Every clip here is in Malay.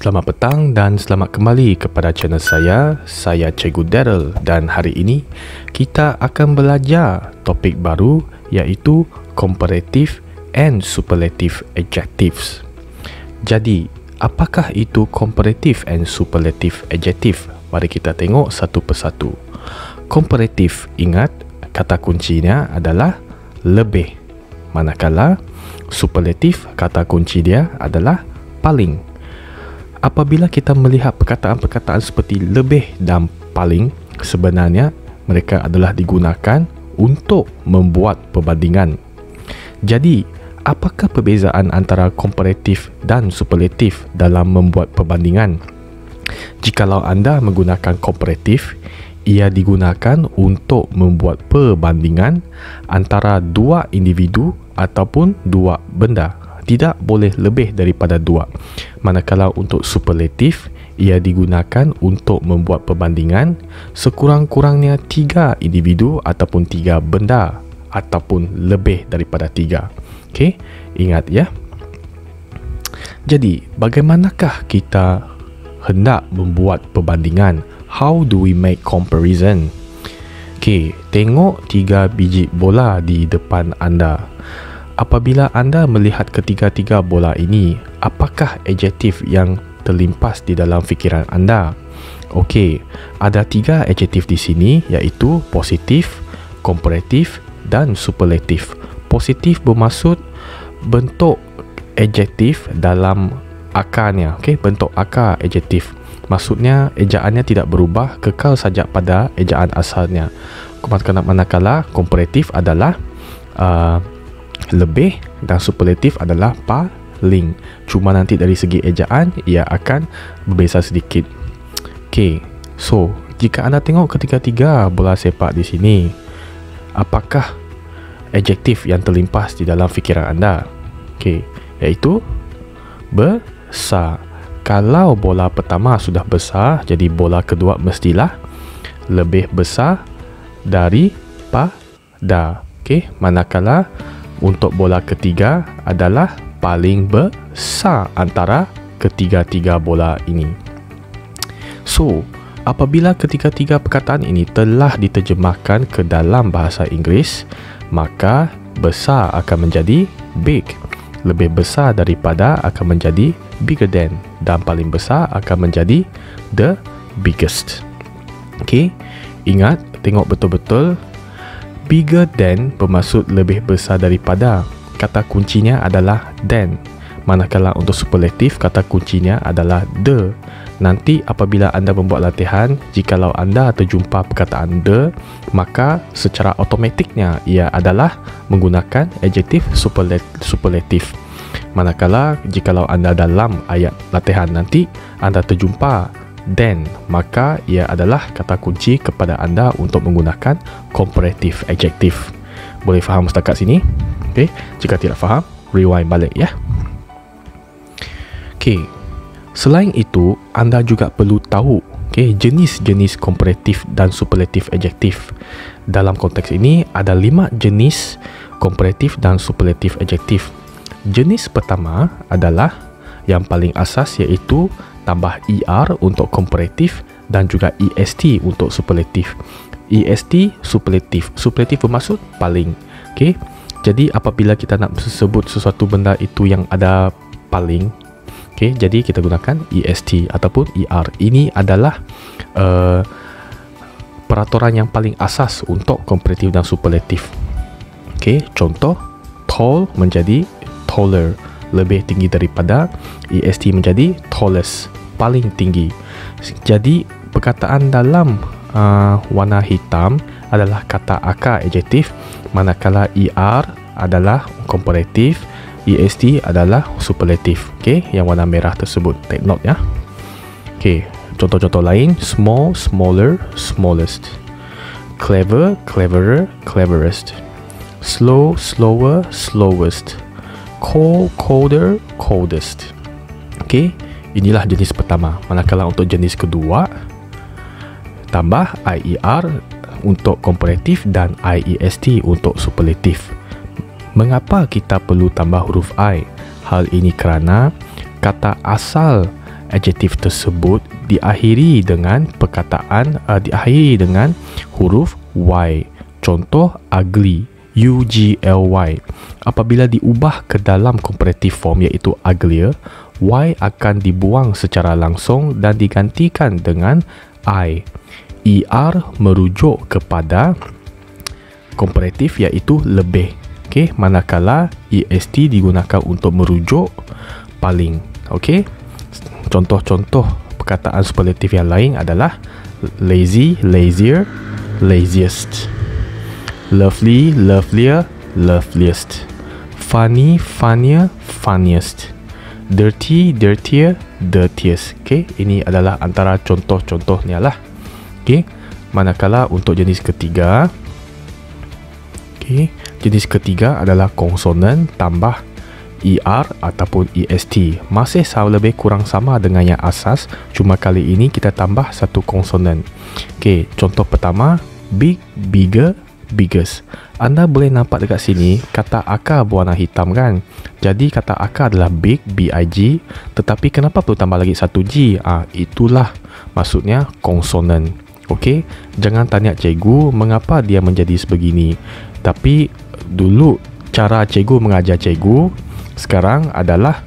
Selamat petang dan selamat kembali kepada channel saya Cikgu Daryl, dan hari ini kita akan belajar topik baru iaitu Comparative and Superlative Adjectives. Jadi, apakah itu Comparative and Superlative Adjective? Mari kita tengok satu persatu. Comparative, ingat kata kuncinya adalah lebih, manakala Superlative kata kunci dia adalah paling. Apabila kita melihat perkataan-perkataan seperti lebih dan paling, sebenarnya mereka adalah digunakan untuk membuat perbandingan. Jadi, apakah perbezaan antara komparatif dan superlatif dalam membuat perbandingan? Jikalau anda menggunakan komparatif, ia digunakan untuk membuat perbandingan antara dua individu ataupun dua benda. Tidak boleh lebih daripada dua. Manakala untuk superlatif, ia digunakan untuk membuat perbandingan sekurang-kurangnya tiga individu ataupun tiga benda ataupun lebih daripada tiga. Okey, ingat ya. Jadi, bagaimanakah kita hendak membuat perbandingan? How do we make comparison? Okey, tengok tiga biji bola di depan anda. Apabila anda melihat ketiga-tiga bola ini, apakah adjektif yang terlimpas di dalam fikiran anda? Okey, ada tiga adjektif di sini iaitu positif, komparatif dan superlatif. Positif bermaksud bentuk adjektif dalam akarnya. Okey, bentuk akar adjektif. Maksudnya ejaannya tidak berubah, kekal saja pada ejaan asalnya. Manakala komparatif adalah lebih dan superlatif adalah paling. Cuma nanti dari segi ejaan ia akan berbeza sedikit. Okey, so jika anda tengok ketiga-tiga bola sepak di sini, apakah adjektif yang terlimpas di dalam fikiran anda? Okey, iaitu besar. Kalau bola pertama sudah besar, jadi bola kedua mestilah lebih besar daripada. Okey, manakala untuk bola ketiga adalah paling besar antara ketiga-tiga bola ini. So, apabila ketiga-tiga perkataan ini telah diterjemahkan ke dalam bahasa Inggeris, maka besar akan menjadi big. Lebih besar daripada akan menjadi bigger than, dan paling besar akan menjadi the biggest. Okey, ingat, tengok betul-betul. Bigger than bermaksud lebih besar daripada. Kata kuncinya adalah than. Manakala untuk superlatif, kata kuncinya adalah the. Nanti apabila anda membuat latihan, jikalau anda terjumpa perkataan the, maka secara automatiknya ia adalah menggunakan adjektif superlatif. Manakala jikalau anda dalam ayat latihan nanti anda terjumpa then, maka ia adalah kata kunci kepada anda untuk menggunakan comparative adjective. Boleh faham setakat sini? Okey, jika tidak faham, rewind balik ya. Okey, selain itu anda juga perlu tahu jenis-jenis comparative dan superlative adjective. Dalam konteks ini ada 5 jenis comparative dan superlative adjective. Jenis pertama adalah yang paling asas, iaitu tambah ER untuk komparatif dan juga EST untuk superlatif. EST superlatif. Superlatif bermaksud paling. Okey. Jadi apabila kita nak sebut sesuatu benda itu yang ada paling, okey, jadi kita gunakan EST ataupun ER. Ini adalah peraturan yang paling asas untuk komparatif dan superlatif. Okey, contoh tall menjadi taller, lebih tinggi daripada. EST menjadi tallest, paling tinggi. Jadi perkataan dalam warna hitam adalah kata akar adjektif, manakala ER adalah komparatif, EST adalah superlatif. Okey, yang warna merah tersebut, take note ya. Okey, contoh-contoh lain: small, smaller, smallest; clever, cleverer, cleverest; slow, slower, slowest; cold, colder, coldest. Okey, inilah jenis pertama. Manakala untuk jenis kedua, tambah IER untuk komparatif dan IEST untuk superlatif. Mengapa kita perlu tambah huruf I? Hal ini kerana kata asal adjektif tersebut diakhiri dengan diakhiri dengan huruf Y. Contoh ugly, UGLY. Apabila diubah ke dalam comparative form iaitu uglier, Y akan dibuang secara langsung dan digantikan dengan I. ER merujuk kepada komparatif iaitu lebih. Okey, manakala EST digunakan untuk merujuk paling. Okey. Contoh-contoh perkataan superlatif yang lain adalah lazy, lazier, laziest. Lovely, lovelier, loveliest. Funny, funnier, funniest. Dirty, dirtier, dirtiest. Okey, ini adalah antara contoh-contohnya lah. Okey, manakala untuk jenis ketiga, okey, jenis ketiga adalah konsonan tambah ER ataupun EST. Masih lebih kurang sama dengan yang asas, cuma kali ini kita tambah satu konsonan. Okey, contoh pertama, big, bigger, biggest. Anda boleh nampak dekat sini kata akar berwarna hitam kan? Jadi kata akar adalah big, B-I-G, tetapi kenapa perlu tambah lagi satu G? Itulah maksudnya konsonan. Okey, jangan tanya cikgu mengapa dia menjadi sebegini. Tapi dulu cara cikgu mengajar cikgu sekarang adalah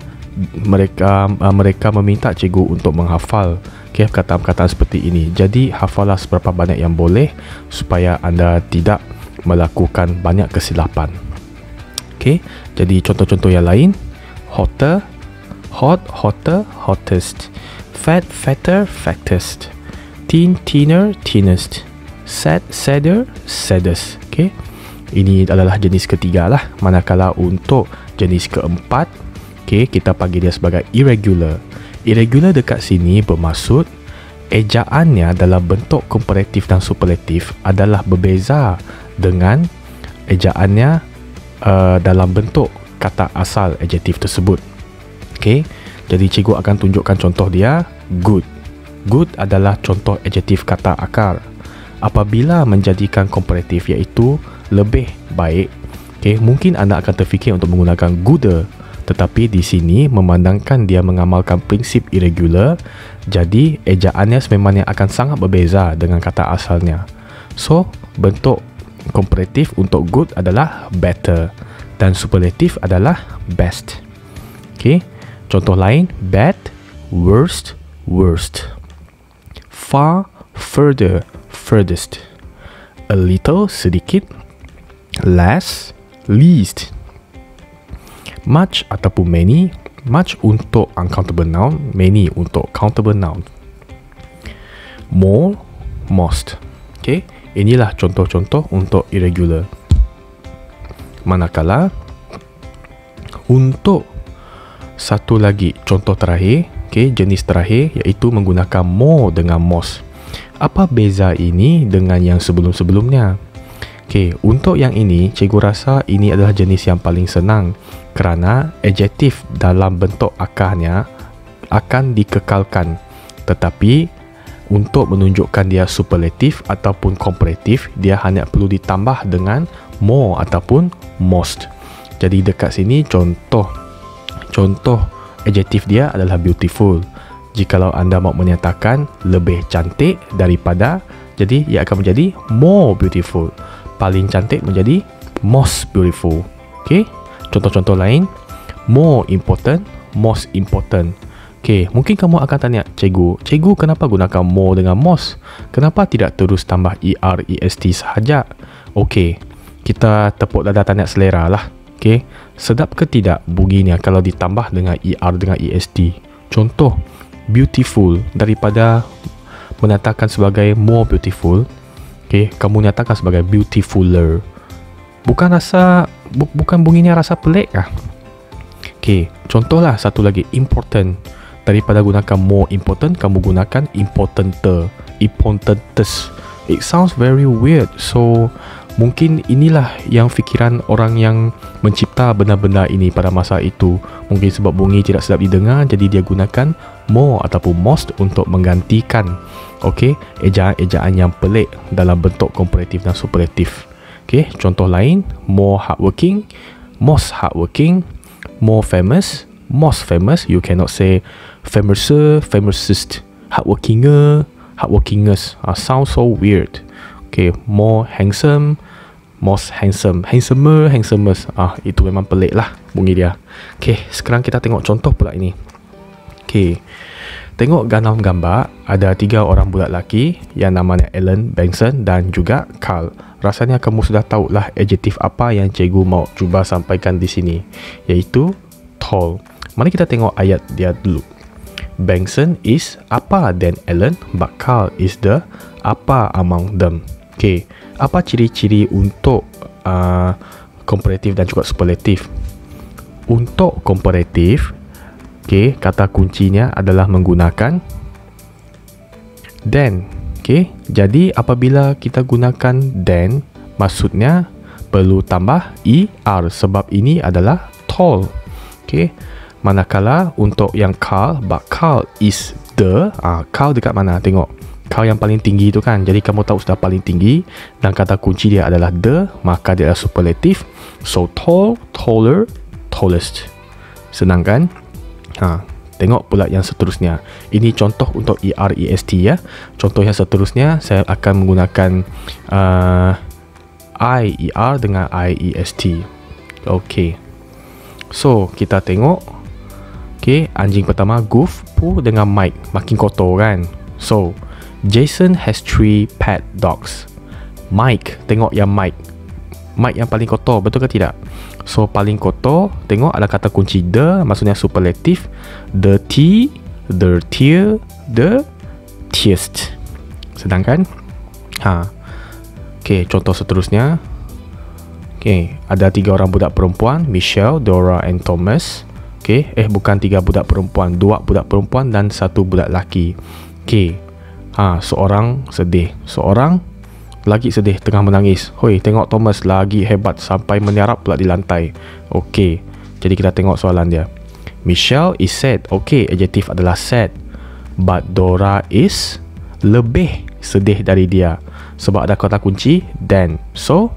mereka meminta cikgu untuk menghafal perkataan-perkataan seperti ini. Jadi hafallah seberapa banyak yang boleh supaya anda tidak melakukan banyak kesilapan. Okey, jadi contoh-contoh yang lain, hotter, hot, hotter, hottest. Fat, fatter, fattest. Thin, thinner, thinnest. Sad, sadder, saddest. Okey, ini adalah jenis ketiga lah. Manakala untuk jenis keempat, okey, kita panggil dia sebagai irregular. Irregular dekat sini bermaksud ejaannya dalam bentuk komparatif dan superlatif adalah berbeza dengan ejaannya dalam bentuk kata asal adjektif tersebut. Okey, jadi cikgu akan tunjukkan contoh dia. Good. Good adalah contoh adjektif kata akar. Apabila menjadikan komparatif iaitu lebih baik, okey, mungkin anda akan terfikir untuk menggunakan gooder, tetapi di sini memandangkan dia mengamalkan prinsip irregular, jadi ejaannya sememangnya akan sangat berbeza dengan kata asalnya. So, bentuk komparatif untuk good adalah better dan superlatif adalah best. Okey, contoh lain, bad, worst, worst. Far, further, furthest. A little, sedikit. Less, least. Much ataupun many. Much untuk uncountable noun, many untuk countable noun. More, most. Okay, inilah contoh-contoh untuk irregular. Manakala untuk satu lagi contoh terakhir, okay, jenis terakhir iaitu menggunakan more dengan most. Apa beza ini dengan yang sebelum-sebelumnya? Okey, untuk yang ini, cikgu rasa ini adalah jenis yang paling senang kerana adjektif dalam bentuk akarnya akan dikekalkan. Tetapi untuk menunjukkan dia superlatif ataupun komparatif, dia hanya perlu ditambah dengan more ataupun most. Jadi dekat sini contoh adjektif dia adalah beautiful. Jikalau anda mahu menyatakan lebih cantik daripada, jadi ia akan menjadi more beautiful. Paling cantik menjadi most beautiful. Okey, contoh-contoh lain, more important, most important. Okey, mungkin kamu akan tanya, cikgu kenapa gunakan more dengan most? Kenapa tidak terus tambah ER, EST sahaja? Okey, kita tepuk dada tanya selera lah. Okey, sedap ke tidak bunyinya kalau ditambah dengan ER dengan EST? Contoh, beautiful daripada menatakan sebagai more beautiful, okey, kamu nyatakan sebagai beautifuler. Bukan bunyinya rasa pelik kah? Okey, contohlah satu lagi, important. Daripada gunakan more important, kamu gunakan importanter, importantest. It sounds very weird. So, mungkin inilah yang fikiran orang yang mencipta benda-benda ini pada masa itu. Mungkin sebab bunyi tidak sedap didengar, jadi dia gunakan more ataupun most untuk menggantikan, okey, ejaan-ejaan yang pelik dalam bentuk komparatif dan superlatif. Okey, contoh lain, more hardworking, most hardworking, more famous, most famous. You cannot say famouser, famousest. Hardworkinger, hardworkingest. Sounds so weird. Okay, more handsome, most handsome. Handsomer, handsomest. Itu memang pelik lah bunyi dia. Okay, sekarang kita tengok contoh pula ini. Okay, tengok dalam gambar ada 3 orang budak lelaki yang namanya Alan, Benson dan juga Carl. Rasanya kamu sudah tahulah adjektif apa yang cikgu mau cuba sampaikan di sini, iaitu tall. Mari kita tengok ayat dia dulu. Benson is apa than Alan, but Carl is the apa among them. Okay, apa ciri-ciri untuk komparatif dan juga superlatif? Untuk komparatif, okay, kata kuncinya adalah menggunakan than. Okay, jadi apabila kita gunakan than, maksudnya perlu tambah er sebab ini adalah tall. Okay, manakala untuk yang Carl, but Carl is the, Carl dekat mana? Tengok, Carl yang paling tinggi itu kan, jadi kamu tahu sudah paling tinggi dan kata kunci dia adalah the, maka dia adalah superlatif. So tall, taller, tallest. Senang kan? Tengok pula yang seterusnya. Ini contoh untuk EREST ya. Contoh yang seterusnya saya akan menggunakan IER dengan IEST. Okay, so kita tengok. Okay, anjing pertama Goof Pooh dengan Mike, makin kotor kan. So Jason has 3 pet dogs. Mike, tengok yang Mike yang paling kotor, betul ke tidak? So paling kotor, tengok ada kata kunci the, maksudnya superlatif. Dirty, dirtier, dirtiest. Sedangkan okay, contoh seterusnya. Okay, ada 3 orang budak perempuan, Michelle, Dora and Thomas. Okay, bukan 3 budak perempuan, 2 budak perempuan dan 1 budak lelaki. Okay, seorang sedih, seorang lagi sedih, tengah menangis. Hoi, tengok Thomas lagi hebat sampai menyarap pula di lantai. Okey, jadi kita tengok soalan dia. Michelle is sad. Okey, adjektif adalah sad. But Dora is lebih sedih dari dia sebab ada kata kunci than. So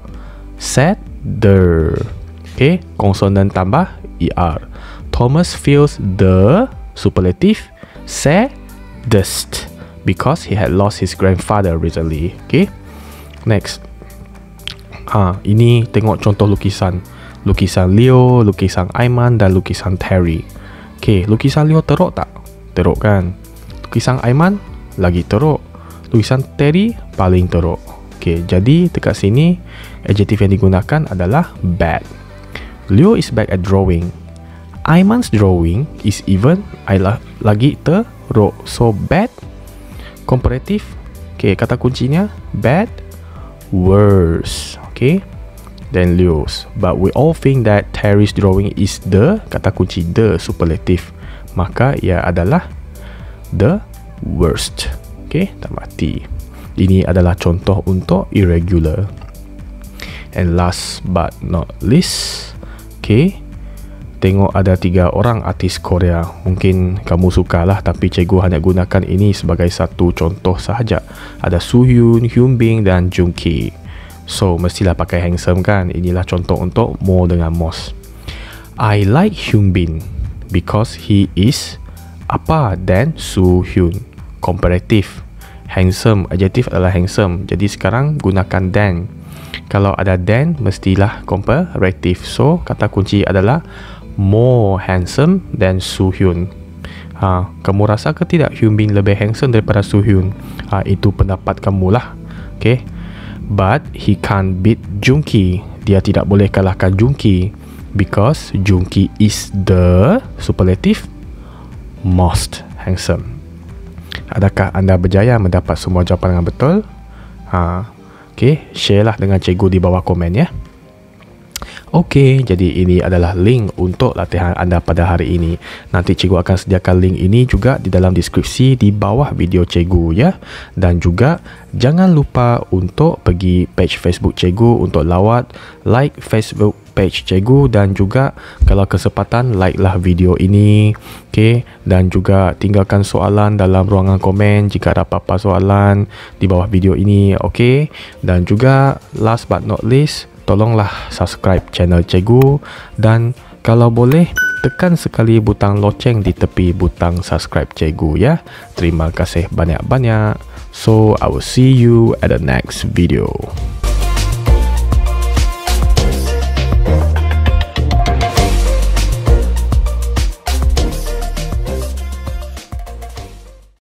sadder. Okey, konsonan tambah er. Thomas feels the superlative saddest because he had lost his grandfather recently. Okey. Next, ini tengok contoh lukisan. Lukisan Leo, lukisan Aiman dan lukisan Terry. Okay, lukisan Leo teruk tak? Teruk kan? Lukisan Aiman lagi teruk. Lukisan Terry paling teruk. Okay, jadi dekat sini adjektif yang digunakan adalah bad. Leo is bad at drawing. Aiman's drawing is even lagi teruk. So bad, komparatif. Okay, kata kuncinya bad, worse. Okay, then Leo's. But we all think that Terry's drawing is the, kata kunci the, superlative, maka ia adalah the worst. Okay, tambah T. Ini adalah contoh untuk irregular. And last but not least, okay, tengok ada 3 orang artis Korea. Mungkin kamu sukalah, tapi cikgu hanya gunakan ini sebagai satu contoh sahaja. Ada Soohyun, Hyunbin dan Jungki. So mestilah pakai handsome kan. Inilah contoh untuk more dengan most. I like Hyunbin because he is apa than Soohyun. Komparatif. Handsome, adjektif adalah handsome. Jadi sekarang gunakan than. Kalau ada than, mestilah komparatif. So kata kunci adalah more handsome than Soohyun. Kamu rasa ke tidak Hyunbin lebih handsome daripada Soohyun? Itu pendapat kamulah. Okay. But he can't beat Jungki. Dia tidak boleh kalahkan Jungki because Jungki is the superlative most handsome. Adakah anda berjaya mendapat semua jawapan dengan betul? Okay, share lah dengan cikgu di bawah komen ya. Okey, jadi ini adalah link untuk latihan anda pada hari ini. Nanti cikgu akan sediakan link ini juga di dalam deskripsi di bawah video cikgu ya. Dan juga jangan lupa untuk pergi page Facebook cikgu untuk lawat, like Facebook page cikgu, dan juga kalau kesempatan like lah video ini. Okey, dan juga tinggalkan soalan dalam ruangan komen jika ada apa-apa soalan di bawah video ini. Okey, dan juga last but not least, tolonglah subscribe channel cikgu, dan kalau boleh tekan sekali butang loceng di tepi butang subscribe cikgu ya. Terima kasih banyak-banyak. So, I will see you at the next video.